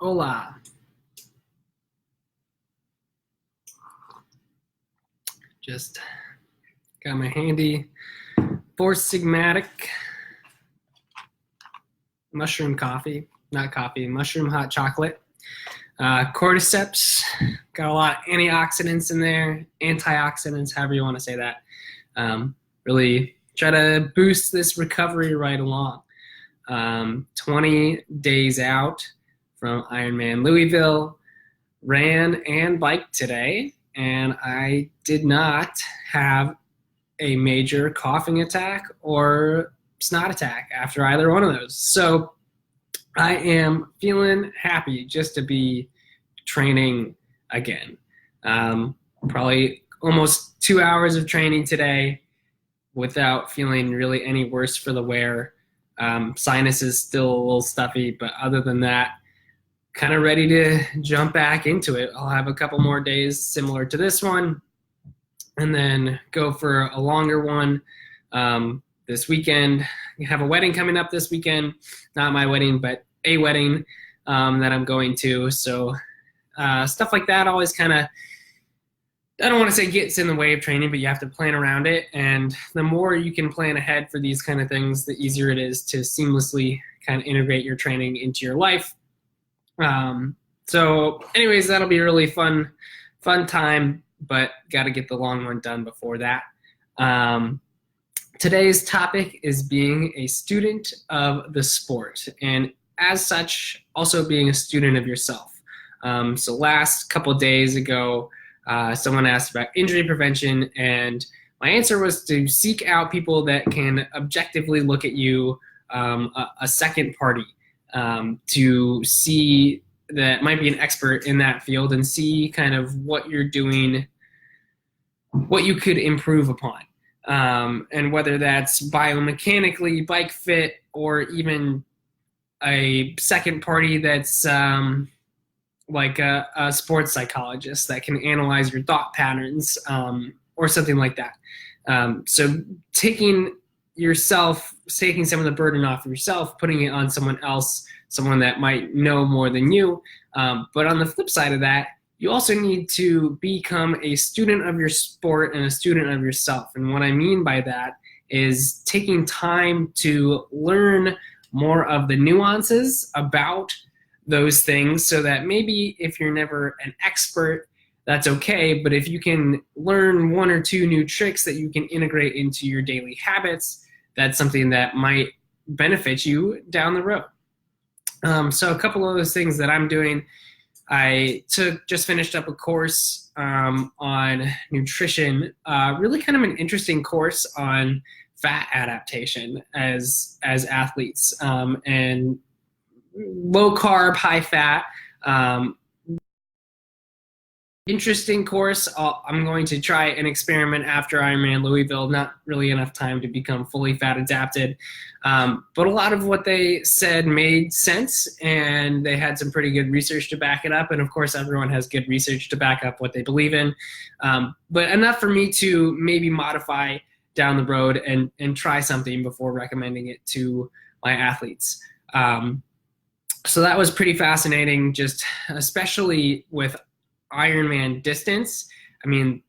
Hola. Just got my handy Four Sigmatic mushroom coffee, not coffee, mushroom hot chocolate. Cordyceps, got a lot of antioxidants in there, antioxidants, however you want to say that. Really try to boost this recovery right along. 20 days out from Ironman Louisville, ran and biked today, and I did not have a major coughing attack or snot attack after either one of those. So I am feeling happy just to be training again. Probably almost 2 hours of training today without feeling really any worse for the wear. Sinus is still a little stuffy, but other than that, kind of ready to jump back into it. I'll have a couple more days similar to this one and then go for a longer one this weekend. I have a wedding coming up this weekend. Not my wedding, but a wedding that I'm going to. So stuff like that always kind of, I don't want to say gets in the way of training, but you have to plan around it. And the more you can plan ahead for these kind of things, the easier it is to seamlessly kind of integrate your training into your life. So anyways, that'll be a really fun time, but got to get the long one done before that. Today's topic is being a student of the sport, and as such, also being a student of yourself. So last couple days ago, someone asked about injury prevention, and my answer was to seek out people that can objectively look at you, a second party, to see that might be an expert in that field and see kind of what you're doing, what you could improve upon. And whether that's biomechanically, bike fit, or even a second party that's like a sports psychologist that can analyze your thought patterns, or something like that. So taking some of the burden off of yourself, putting it on someone else, someone that might know more than you. But on the flip side of that, you also need to become a student of your sport and a student of yourself. And what I mean by that is taking time to learn more of the nuances about those things, so that maybe if you're never an expert, that's okay. But if you can learn one or two new tricks that you can integrate into your daily habits, that's something that might benefit you down the road. So a couple of those things that I'm doing, I just finished up a course on nutrition, really kind of an interesting course on fat adaptation as athletes, and low carb, high fat. Interesting course. I'm going to try an experiment after Ironman Louisville. Not really enough time to become fully fat adapted, but a lot of what they said made sense, and they had some pretty good research to back it up. And of course, everyone has good research to back up what they believe in, but enough for me to maybe modify down the road and try something before recommending it to my athletes. So that was pretty fascinating, just especially with Ironman distance. I mean,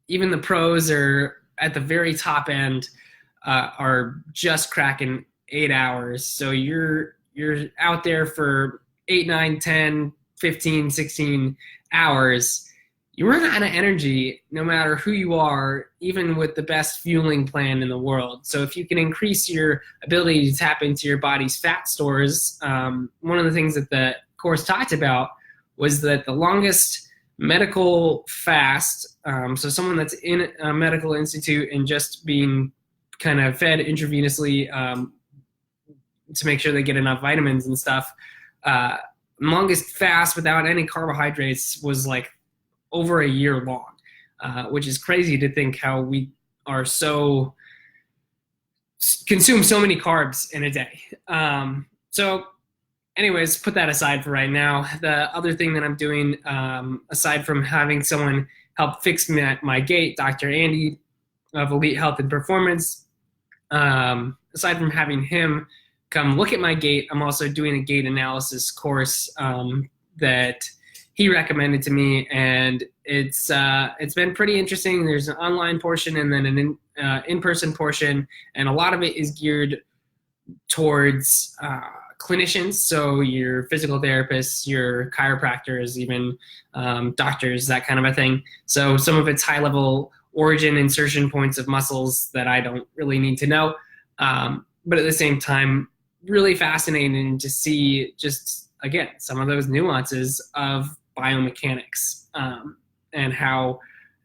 even the pros are at the very top end, are just cracking 8 hours. So you're out there for 8, 9, 10, 15, 16 hours. You run out of energy no matter who you are, even with the best fueling plan in the world. So if you can increase your ability to tap into your body's fat stores, one of the things that the course talked about was that the longest medical fast, so someone that's in a medical institute and just being kind of fed intravenously to make sure they get enough vitamins and stuff, longest fast without any carbohydrates was like over a year long, which is crazy to think how we are consume so many carbs in a day. So anyways, put that aside for right now. The other thing that I'm doing, aside from having someone help fix my gait, Dr. Andy of Elite Health and Performance, aside from having him come look at my gait. I'm also doing a gait analysis course that he recommended to me, and it's been pretty interesting. There's an online portion and then an in-person portion, and a lot of it is geared towards clinicians, so your physical therapists, your chiropractors, even doctors, that kind of a thing. So some of it's high-level origin insertion points of muscles that I don't really need to know, but at the same time, really fascinating to see just, again, some of those nuances of biomechanics, and how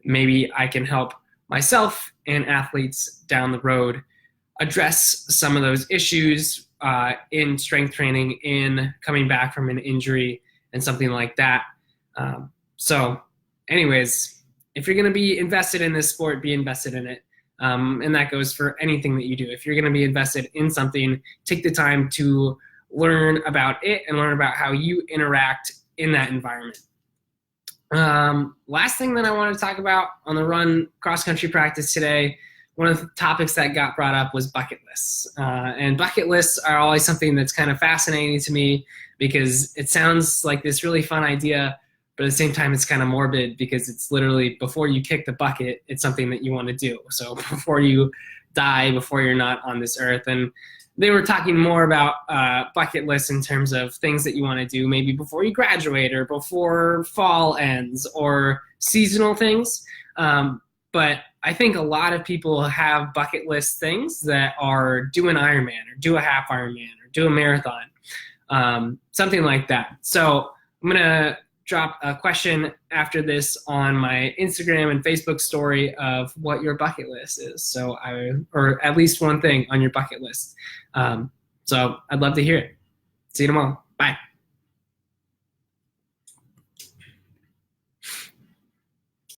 maybe I can help myself and athletes down the road address some of those issues in strength training, in coming back from an injury and something like that. So anyways, if you're going to be invested in this sport, be invested in it. And that goes for anything that you do. If you're going to be invested in something, take the time to learn about it and learn about how you interact in that environment. Last thing that I want to talk about on the run cross-country practice today, one of the topics that got brought up was bucket lists. And bucket lists are always something that's kind of fascinating to me because it sounds like this really fun idea, but at the same time, it's kind of morbid because it's literally before you kick the bucket, it's something that you want to do. So before you die, before you're not on this earth. And they were talking more about bucket lists in terms of things that you want to do maybe before you graduate or before fall ends or seasonal things. But I think a lot of people have bucket list things that are do an Ironman or do a half Ironman or do a marathon, something like that. So I'm going to drop a question after this on my Instagram and Facebook story of what your bucket list is. So or at least one thing on your bucket list. So I'd love to hear it. See you tomorrow. Bye.